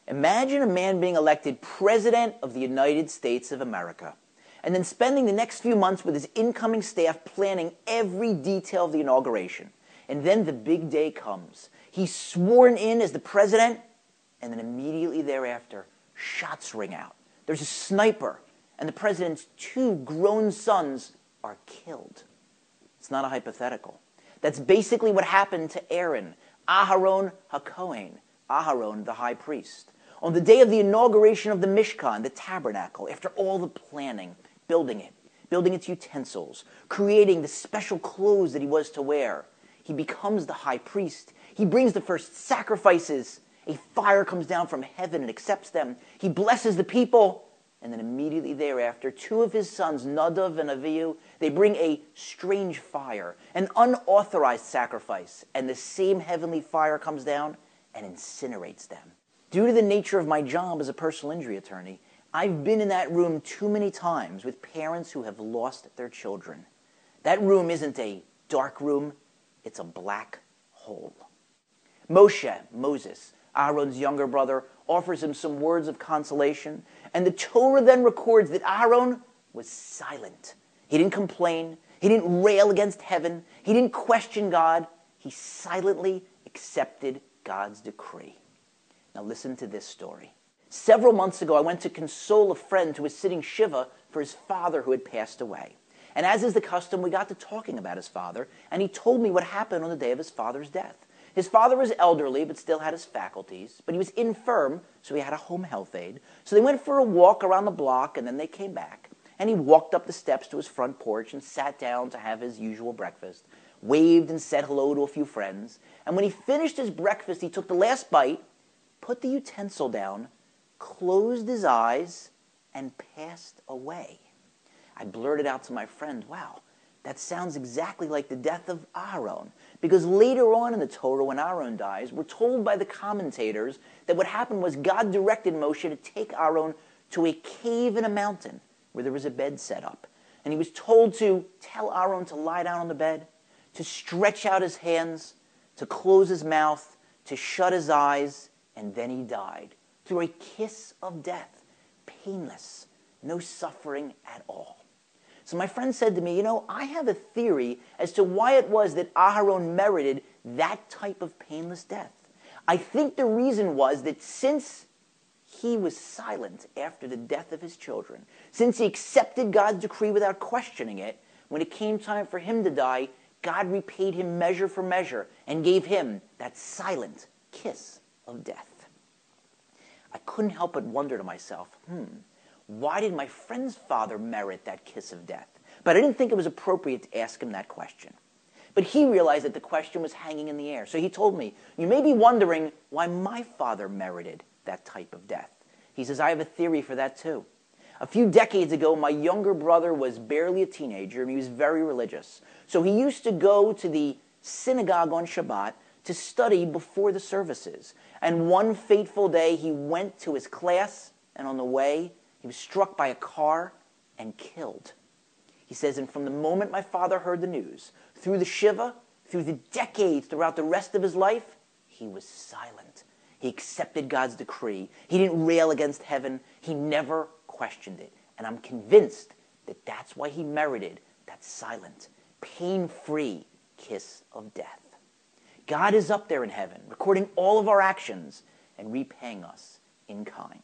Imagine a man being elected President of the United States of America, and then spending the next few months with his incoming staff planning every detail of the inauguration. And then the big day comes. He's sworn in as the president, and then immediately thereafter, shots ring out. There's a sniper, and the president's 2 grown sons are killed. It's not a hypothetical. That's basically what happened to Aaron, Aharon HaKohen, Aharon the high priest. On the day of the inauguration of the Mishkan, the tabernacle, after all the planning, building its utensils, creating the special clothes that he was to wear, he becomes the high priest. He brings the first sacrifices. A fire comes down from heaven and accepts them. He blesses the people. And then immediately thereafter, 2 of his sons, Nadav and Avihu, they bring a strange fire, an unauthorized sacrifice. And the same heavenly fire comes down and incinerates them. Due to the nature of my job as a personal injury attorney, I've been in that room too many times with parents who have lost their children. That room isn't a dark room, it's a black hole. Moses, Aaron's younger brother, offers him some words of consolation, and the Torah then records that Aaron was silent. He didn't complain, he didn't rail against heaven, he didn't question God, he silently accepted God's decree. Now listen to this story. Several months ago, I went to console a friend who was sitting Shiva for his father who had passed away. And as is the custom, we got to talking about his father, and he told me what happened on the day of his father's death. His father was elderly, but still had his faculties, but he was infirm, so he had a home health aide. So they went for a walk around the block, and then they came back. And he walked up the steps to his front porch and sat down to have his usual breakfast, waved and said hello to a few friends. And when he finished his breakfast, he took the last bite, put the utensil down, closed his eyes, and passed away. I blurted out to my friend, wow, that sounds exactly like the death of Aaron. Because later on in the Torah, when Aaron dies, we're told by the commentators that what happened was God directed Moshe to take Aaron to a cave in a mountain where there was a bed set up. And he was told to tell Aaron to lie down on the bed, to stretch out his hands, to close his mouth, to shut his eyes, and then he died through a kiss of death, painless, no suffering at all. So my friend said to me, I have a theory as to why it was that Aharon merited that type of painless death. I think the reason was that since he was silent after the death of his children, since he accepted God's decree without questioning it, when it came time for him to die, God repaid him measure for measure and gave him that silent kiss of death. I couldn't help but wonder to myself, why did my friend's father merit that kiss of death? But I didn't think it was appropriate to ask him that question. But he realized that the question was hanging in the air. So he told me, you may be wondering why my father merited that type of death. He says, I have a theory for that too. A few decades ago, my younger brother was barely a teenager and he was very religious. So he used to go to the synagogue on Shabbat to study before the services. And one fateful day, he went to his class, and on the way, he was struck by a car and killed. He says, and from the moment my father heard the news, through the Shiva, through the decades, throughout the rest of his life, he was silent. He accepted God's decree. He didn't rail against heaven. He never questioned it. And I'm convinced that that's why he merited that silent, pain-free kiss of death. God is up there in heaven, recording all of our actions and repaying us in kind.